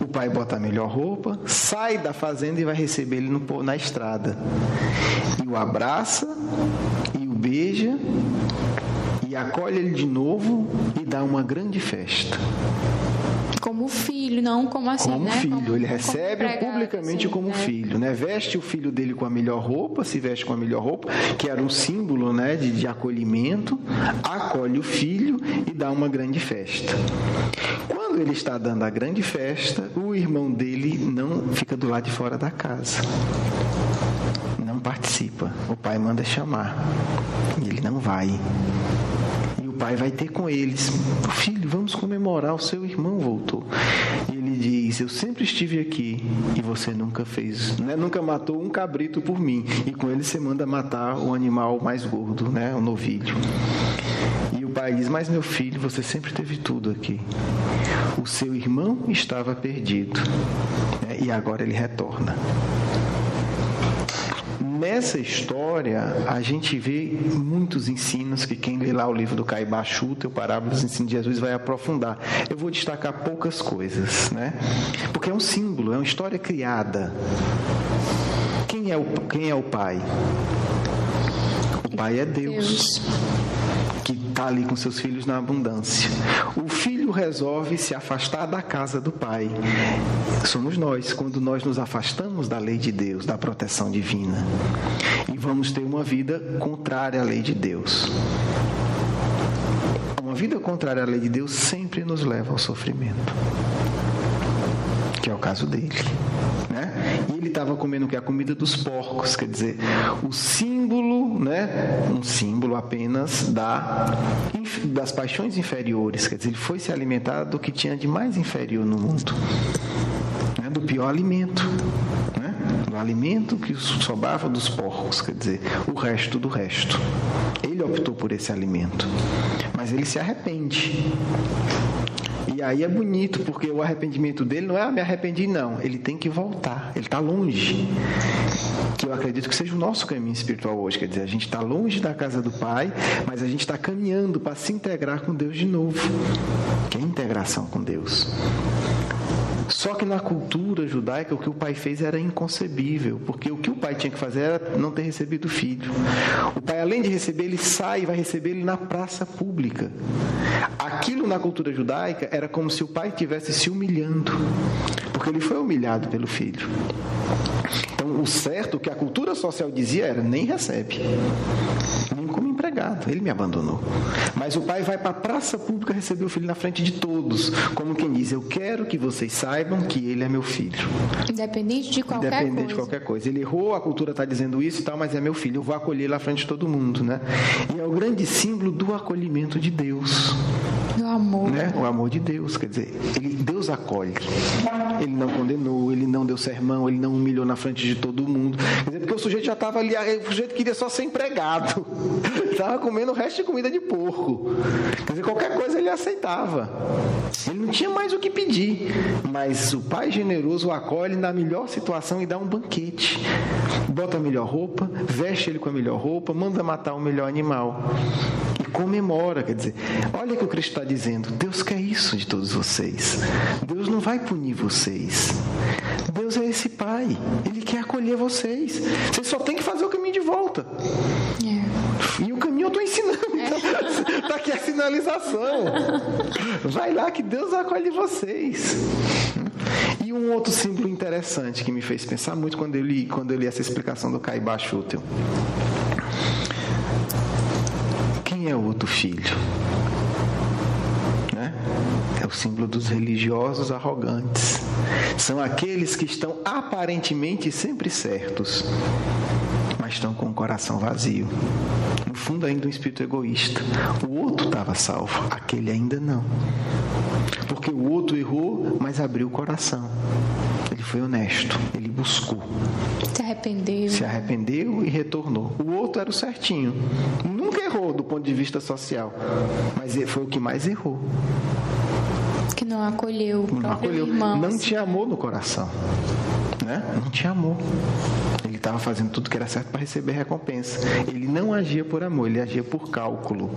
O pai bota a melhor roupa, sai da fazenda e vai receber ele na estrada. E o abraça e o beija e acolhe ele de novo e dá uma grande festa. Como filho, não como assim, como né? Filho, ele recebe publicamente assim, como filho, né? Veste o filho dele com a melhor roupa, se veste com a melhor roupa, que era um símbolo, né, de acolhimento, acolhe o filho e dá uma grande festa. Quando quando ele está dando a grande festa, o irmão dele não fica do lado de fora da casa. Não participa. O pai manda chamar. E ele não vai. E o pai vai ter com eles: filho, vamos comemorar, o seu irmão voltou. E ele diz: eu sempre estive aqui e você nunca fez, né? Nunca matou um cabrito por mim. E com ele você manda matar o animal mais gordo, né? O novilho. E o pai diz: mas meu filho, você sempre teve tudo aqui. O seu irmão estava perdido, né? E agora ele retorna. Nessa história, a gente vê muitos ensinos que quem lê lá o livro do Caibá Schutel, Parábolas do Ensino de Jesus, vai aprofundar. Eu vou destacar poucas coisas, né? Porque é um símbolo, é uma história criada. Quem é o pai? O pai é Deus, que está ali com seus filhos na abundância. O filho resolve se afastar da casa do pai. Somos nós, quando nós nos afastamos da lei de Deus, da proteção divina, e vamos ter uma vida contrária à lei de Deus. Uma vida contrária à lei de Deus sempre nos leva ao sofrimento, que é o caso dele, né? E ele estava comendo o que? A comida dos porcos, quer dizer, o símbolo, né? Um símbolo apenas das paixões inferiores, quer dizer, ele foi se alimentar do que tinha de mais inferior no mundo, né? Do pior alimento, né? Do alimento que sobrava dos porcos, quer dizer, o resto do resto. Ele optou por esse alimento, mas ele se arrepende. E aí é bonito, porque o arrependimento dele não é: me arrependi, não. Ele tem que voltar, ele está longe. Que eu acredito que seja o nosso caminho espiritual hoje. Quer dizer, a gente está longe da casa do Pai, mas a gente está caminhando para se integrar com Deus de novo. Que é a integração com Deus. Só que na cultura judaica o que o pai fez era inconcebível, porque o que o pai tinha que fazer era não ter recebido o filho. O pai, além de receber, ele sai e vai receber ele na praça pública. Aquilo na cultura judaica era como se o pai estivesse se humilhando, porque ele foi humilhado pelo filho. Então, o certo, o que a cultura social dizia era: nem recebe, nem como empregado, ele me abandonou. Mas o pai vai para a praça pública receber o filho na frente de todos, como quem diz: eu quero que vocês saibam que ele é meu filho. Independente de qualquer coisa. Ele errou, a cultura está dizendo isso e tal, mas é meu filho, eu vou acolher ele na frente de todo mundo, né? E é o grande símbolo do acolhimento de Deus. Do amor. Né? O amor de Deus, quer dizer, Deus acolhe. Ele não condenou, ele não deu sermão, ele não humilhou na frente de todo mundo. Quer dizer, porque o sujeito já estava ali, o sujeito queria só ser empregado. Estava comendo o resto de comida de porco. Quer dizer, qualquer coisa ele aceitava. Ele não tinha mais o que pedir. Mas o Pai generoso o acolhe na melhor situação e dá um banquete. Bota a melhor roupa, veste ele com a melhor roupa, manda matar o melhor animal. E comemora, quer dizer, olha o que o Cristo está dizendo: Deus quer isso de todos vocês. Deus não vai punir vocês. Deus é esse Pai. Ele quer acolher vocês. Vocês só tem que fazer o caminho de volta. E o caminho eu estou ensinando. Está aqui a sinalização. Vai lá que Deus acolhe vocês. E um outro símbolo interessante que me fez pensar muito quando eu li essa explicação do Caibá Schutel. Quem é o outro filho? Né? É o símbolo dos religiosos arrogantes. São aqueles que estão aparentemente sempre certos, mas estão com o coração vazio. No fundo, ainda um espírito egoísta. O outro estava salvo, aquele ainda não. Porque o outro errou, mas abriu o coração. Ele foi honesto, ele buscou. Se arrependeu e retornou. O outro era o certinho. Nunca errou do ponto de vista social, mas foi o que mais errou. Que não acolheu o próprio irmão. Não tinha amor no coração. Né? Não tinha amor. Ele estava fazendo tudo que era certo para receber recompensa. Ele não agia por amor, ele agia por cálculo.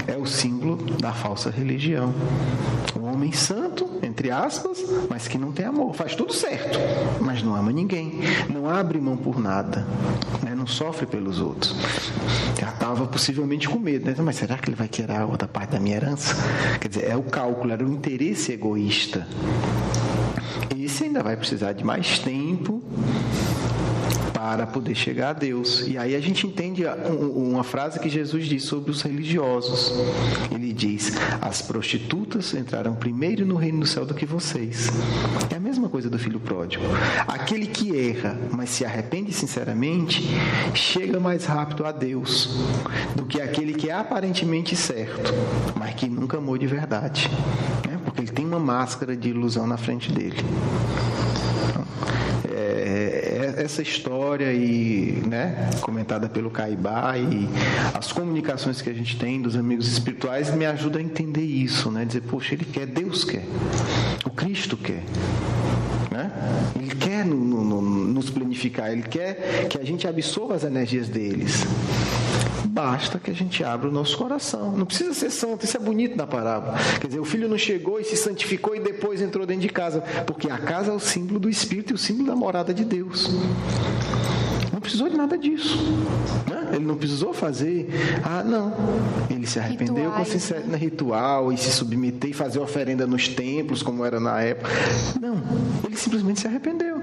É o símbolo da falsa religião. Um homem santo, entre aspas, mas que não tem amor. Faz tudo certo, mas não ama ninguém. Não abre mão por nada. Né? Não sofre pelos outros. Já estava possivelmente com medo. Né? Mas será que ele vai querer a outra parte da minha herança? Quer dizer, é o cálculo, era o interesse egoísta. Esse ainda vai precisar de mais tempo para poder chegar a Deus. E aí a gente entende uma frase que Jesus diz sobre os religiosos. Ele diz: as prostitutas entrarão primeiro no reino do céu do que vocês. É a mesma coisa do filho pródigo. Aquele que erra, mas se arrepende sinceramente, chega mais rápido a Deus do que aquele que é aparentemente certo, mas que nunca amou de verdade, né? Porque ele tem uma máscara de ilusão na frente dele. Essa história aí, né, comentada pelo Caibá, e as comunicações que a gente tem dos amigos espirituais me ajudam a entender isso, né? Dizer, poxa, ele quer, Deus quer, o Cristo quer, né? Ele quer nos planificar, ele quer que a gente absorva as energias deles. Basta que a gente abra o nosso coração. Não precisa ser santo, isso é bonito na parábola. Quer dizer, o filho não chegou e se santificou e depois entrou dentro de casa, porque a casa é o símbolo do Espírito e o símbolo da morada de Deus. Não precisou de nada disso, né? Ele não precisou fazer, não. Ele se arrependeu com ritual e se submeter e fazer oferenda nos templos, como era na época. Não, ele simplesmente se arrependeu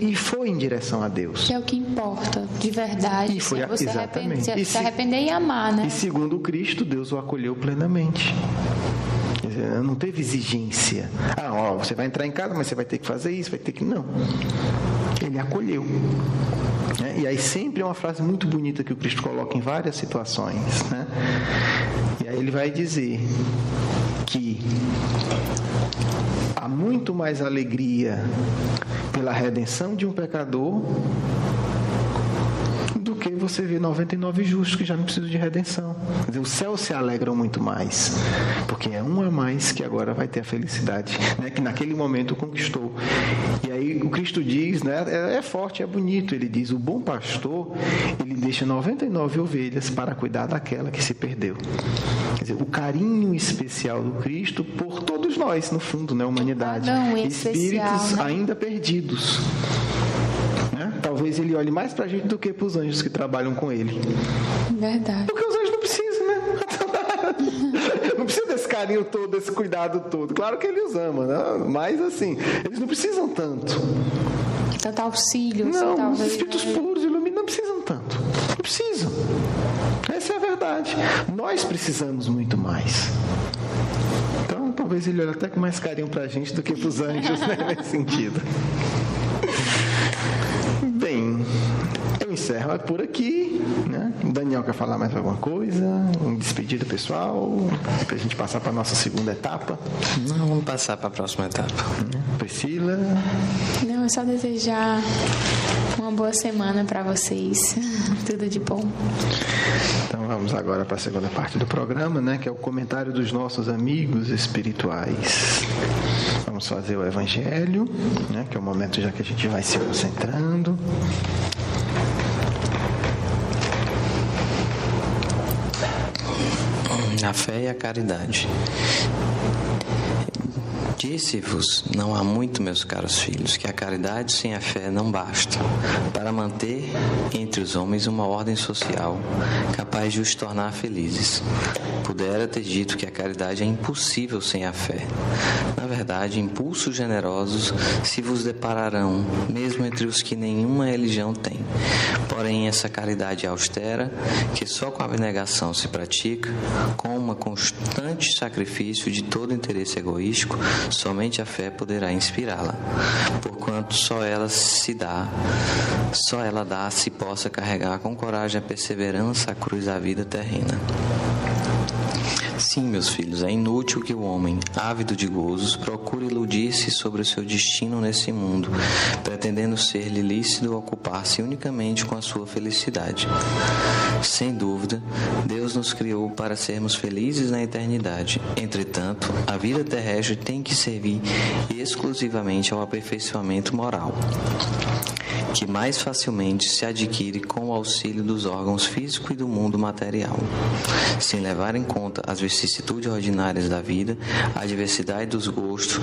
e foi em direção a Deus. Que é o que importa, de verdade. E foi, você exatamente. Se arrepender e amar, né? E segundo Cristo, Deus o acolheu plenamente. Não teve exigência. Você vai entrar em casa, mas você vai ter que fazer isso, vai ter que... Não. Ele acolheu. E aí sempre é uma frase muito bonita que o Cristo coloca em várias situações, né? E aí ele vai dizer que há muito mais alegria pela redenção de um pecador do que você vê 99 justos que já não precisam de redenção. Quer dizer, os céus se alegram muito mais, porque é um a mais que agora vai ter a felicidade, né, que naquele momento conquistou. E aí o Cristo diz, né, é forte, é bonito, ele diz: o bom pastor, ele deixa 99 ovelhas para cuidar daquela que se perdeu. Quer dizer, o carinho especial do Cristo por todos nós, no fundo, né, humanidade, espíritos, né, ainda perdidos. Talvez ele olhe mais pra gente do que pros anjos que trabalham com ele. Verdade. Porque os anjos não precisam, né? Não precisa desse carinho todo, desse cuidado todo. Claro que ele os ama, né? Mas assim, eles não precisam tanto. Tanto auxílio. Não, talvez, os espíritos puros, iluminados, não precisam tanto. Não precisam. Essa é a verdade. Nós precisamos muito mais. Então, talvez ele olhe até com mais carinho pra gente do que pros anjos, né? Nesse sentido. Bem, eu encerro por aqui, né? O Daniel quer falar mais alguma coisa? Um despedida pessoal? Para a gente passar para a nossa segunda etapa? Não, vamos passar para a próxima etapa. Priscila? Não, é só desejar uma boa semana para vocês. Tudo de bom. Então vamos agora para a segunda parte do programa, né? Que é o comentário dos nossos amigos espirituais. Vamos fazer o Evangelho, né, que é o momento já que a gente vai se concentrando. A fé e a caridade. Disse-vos, não há muito, meus caros filhos, que a caridade sem a fé não basta para manter entre os homens uma ordem social capaz de os tornar felizes. Pudera ter dito que a caridade é impossível sem a fé. Na verdade, impulsos generosos se vos depararão, mesmo entre os que nenhuma religião tem. Porém, essa caridade austera, que só com a abnegação se pratica, com um constante sacrifício de todo interesse egoístico, somente a fé poderá inspirá-la, porquanto só ela dá se possa carregar com coragem a perseverança a cruz da vida terrena. Sim, meus filhos, é inútil que o homem, ávido de gozos, procure iludir-se sobre o seu destino nesse mundo, pretendendo ser-lhe lícito ocupar-se unicamente com a sua felicidade. Sem dúvida, Deus nos criou para sermos felizes na eternidade. Entretanto, a vida terrestre tem que servir exclusivamente ao aperfeiçoamento moral, que mais facilmente se adquire com o auxílio dos órgãos físico e do mundo material. Sem levar em conta as vicissitudes ordinárias da vida, a diversidade dos gostos,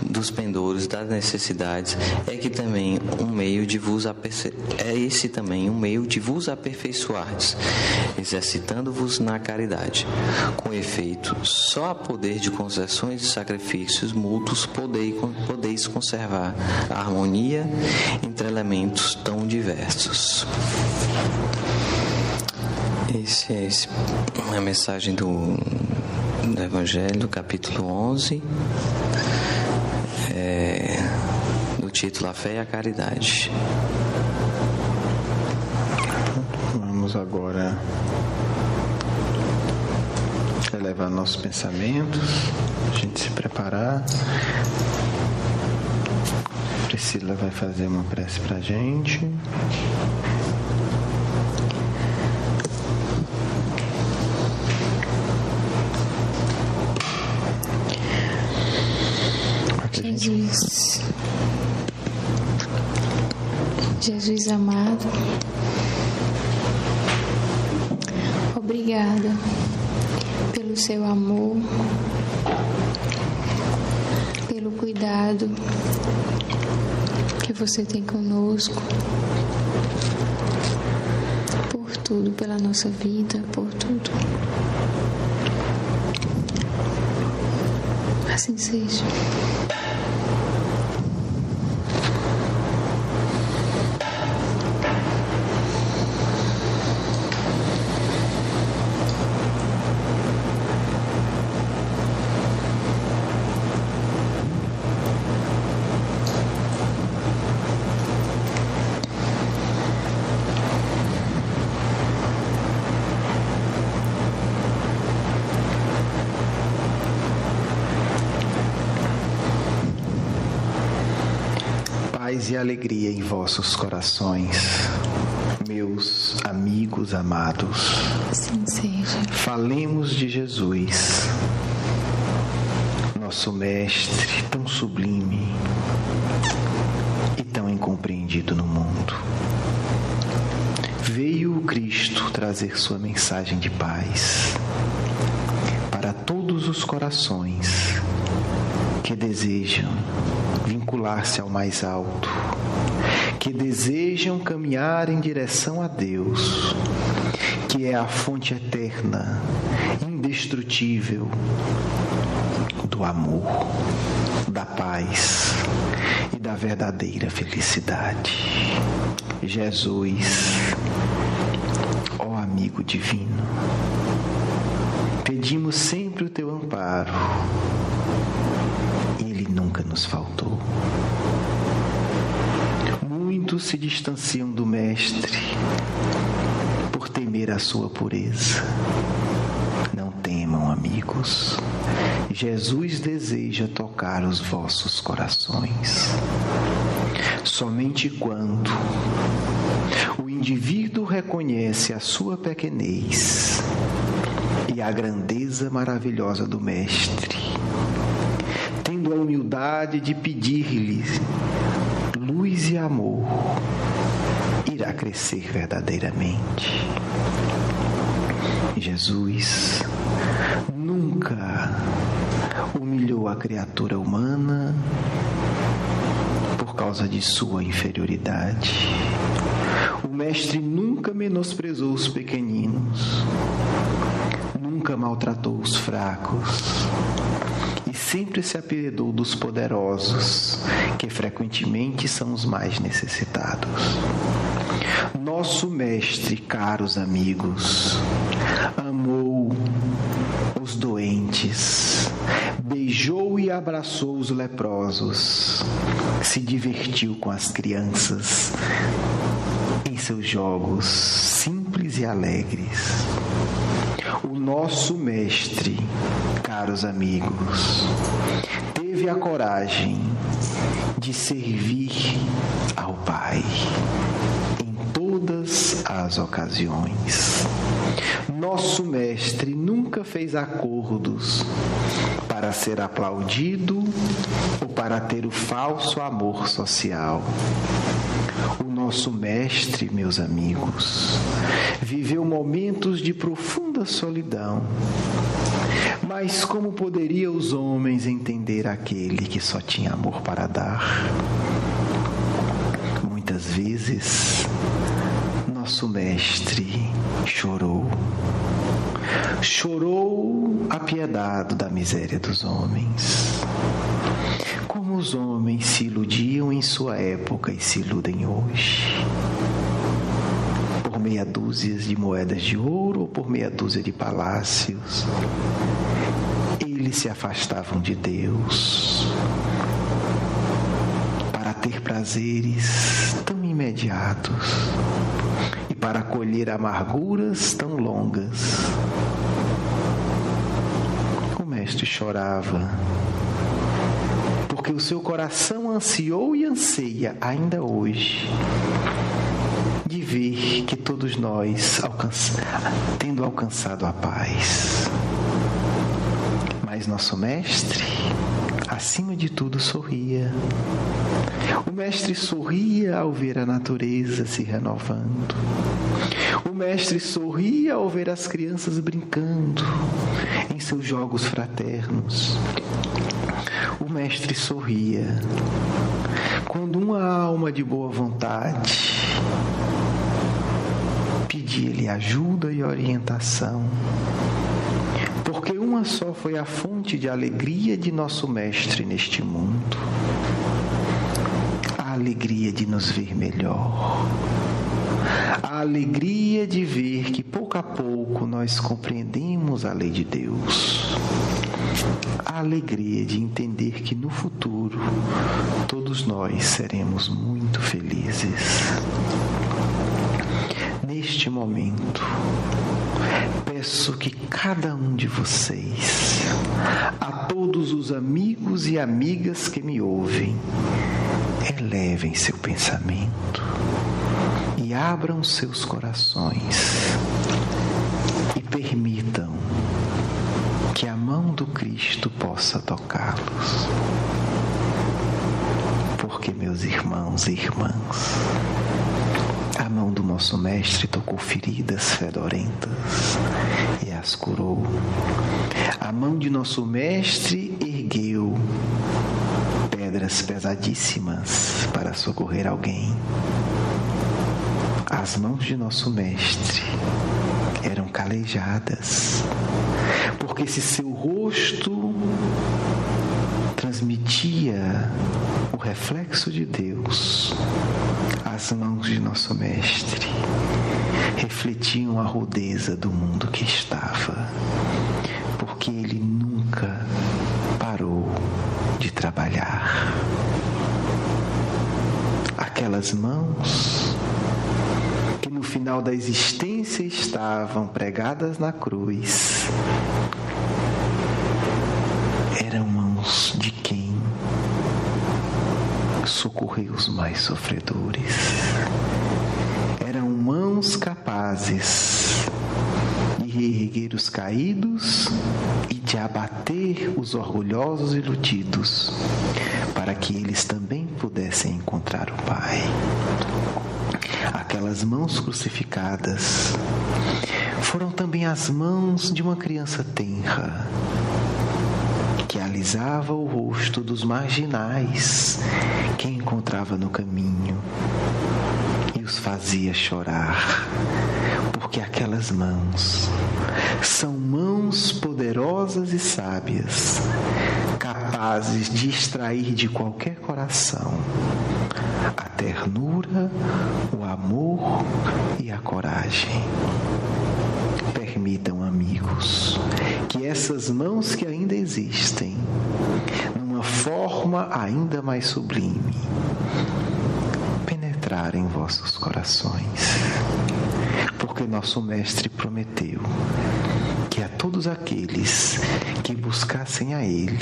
dos pendores, das necessidades, esse também um meio de vos aperfeiçoardes, exercitando-vos na caridade. Com efeito, só a poder de concessões e sacrifícios mútuos podeis conservar a harmonia entre elementos pensamentos tão diversos. Essa é a mensagem do Evangelho, capítulo 11, do título A Fé e a Caridade. Vamos agora elevar nossos pensamentos, a gente se preparar. Priscila vai fazer uma prece para a gente. Jesus amado, obrigada pelo seu amor, pelo cuidado que você tem conosco, por tudo, pela nossa vida, por tudo. Assim seja. Paz e alegria em vossos corações, meus amigos amados. Assim seja. Falemos de Jesus, nosso Mestre tão sublime e tão incompreendido no mundo. Veio o Cristo trazer sua mensagem de paz para todos os corações que desejam vincular-se ao mais alto, que desejam caminhar em direção a Deus, que é a fonte eterna, indestrutível do amor, da paz e da verdadeira felicidade. Jesus, ó amigo divino, pedimos sempre o teu amparo. Ele nunca nos faltou. Muitos se distanciam do Mestre por temer a sua pureza. Não temam, amigos. Jesus deseja tocar os vossos corações. Somente quando o indivíduo reconhece a sua pequenez e a grandeza maravilhosa do Mestre, tendo a humildade de pedir-lhe luz e amor, irá crescer verdadeiramente. Jesus nunca humilhou a criatura humana por causa de sua inferioridade. O Mestre nunca menosprezou os pequeninos, nunca maltratou os fracos, e sempre se apiedou dos poderosos, que frequentemente são os mais necessitados. Nosso Mestre, caros amigos, amou os doentes, beijou e abraçou os leprosos, se divertiu com as crianças em seus jogos simples e alegres. O nosso Mestre, caros amigos, teve a coragem de servir ao Pai em todas as ocasiões. Nosso Mestre nunca fez acordos para ser aplaudido ou para ter o falso amor social. O nosso Mestre, meus amigos, viveu momentos de profunda solidão. Mas como poderia os homens entender aquele que só tinha amor para dar? Muitas vezes, nosso Mestre chorou. chorou apiedado da miséria dos homens. Como os homens se iludiam em sua época e se iludem hoje. Por meia dúzia de moedas de ouro ou por meia dúzia de palácios. Eles se afastavam de Deus para ter prazeres tão imediatos e para colher amarguras tão longas. O mestre chorava, porque o seu coração ansiou e anseia ainda hoje de ver que todos nós tendo alcançado a paz. Mas nosso mestre, acima de tudo, sorria. O mestre sorria ao ver a natureza se renovando. O mestre sorria ao ver as crianças brincando em seus jogos fraternos. O mestre sorria quando uma alma de boa vontade pedia-lhe ajuda e orientação. Porque uma só foi a fonte de alegria de nosso mestre neste mundo. A alegria de nos ver melhor. A alegria de ver que pouco a pouco nós compreendemos a lei de Deus. A alegria de entender que no futuro todos nós seremos muito felizes. Neste momento, peço que cada um de vocês, a todos os amigos e amigas que me ouvem, elevem seu pensamento e abram seus corações e permitam que a mão do Cristo possa tocá-los. Porque, meus irmãos e irmãs, a mão do nosso mestre tocou feridas fedorentas e as curou. A mão de nosso mestre ergueu pedras pesadíssimas para socorrer alguém. As mãos de nosso mestre eram calejadas, porque se seu rosto transmitia o reflexo de Deus, as mãos de nosso mestre refletiam a rudeza do mundo que estava, porque ele nunca parou de trabalhar. Aquelas mãos que no final da existência estavam pregadas na cruz eram mãos de quem socorreu os mais sofredores. Eram mãos capazes de reerguer os caídos e de abater os orgulhosos e iludidos, para que eles também pudessem encontrar o Pai. Aquelas mãos crucificadas foram também as mãos de uma criança tenra, que alisava o rosto dos marginais que encontrava no caminho e os fazia chorar, porque aquelas mãos são mãos poderosas e sábias, capazes de extrair de qualquer coração a ternura, o amor e a coragem. Permitam, amigos, que essas mãos que ainda existem, numa forma ainda mais sublime, penetrarem em vossos corações. Porque nosso Mestre prometeu que a todos aqueles que buscassem a Ele,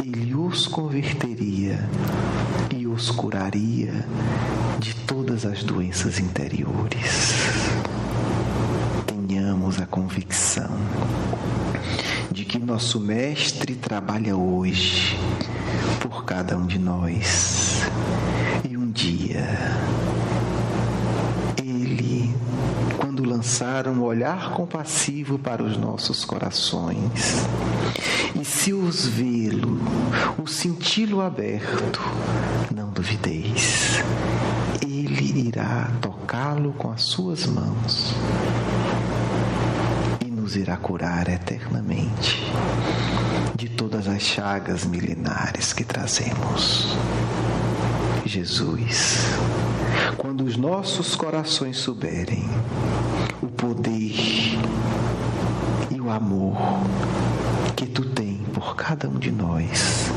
Ele os converteria e os curaria de todas as doenças interiores. Tenhamos a convicção de que nosso Mestre trabalha hoje por cada um de nós. E um dia, Ele, quando lançar um olhar compassivo para os nossos corações, e se os vê-lo, o senti-lo aberto, não duvideis, Ele irá tocá-lo com as suas mãos e nos irá curar eternamente de todas as chagas milenares que trazemos. Jesus, quando os nossos corações souberem o poder e o amor que Tu tem por cada um de nós,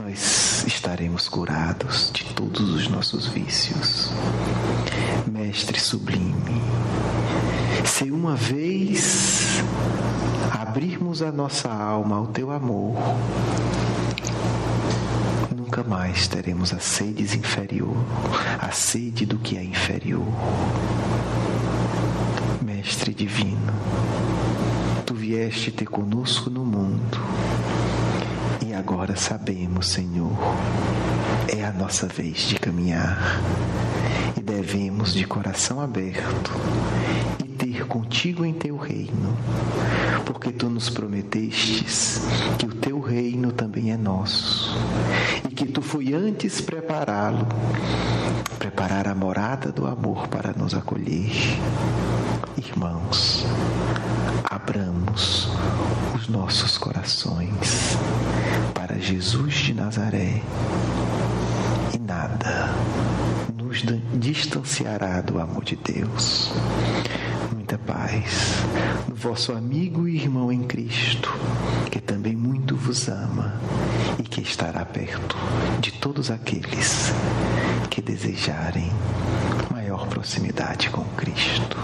nós estaremos curados de todos os nossos vícios. Mestre sublime, se uma vez abrirmos a nossa alma ao Teu amor, nunca mais teremos a sede inferior, a sede do que é inferior. Mestre divino, Tu vieste ter conosco no mundo, e agora sabemos, Senhor, é a nossa vez de caminhar, e devemos de coração aberto e ter contigo em Teu reino, porque Tu nos prometestes que o Teu reino também é nosso, e que Tu foi antes preparar a morada do amor para nos acolher. Irmãos, abramos os nossos corações para Jesus de Nazaré, e nada nos distanciará do amor de Deus. Muita paz no vosso amigo e irmão em Cristo, que também muito vos ama e que estará perto de todos aqueles que desejarem maior proximidade com Cristo.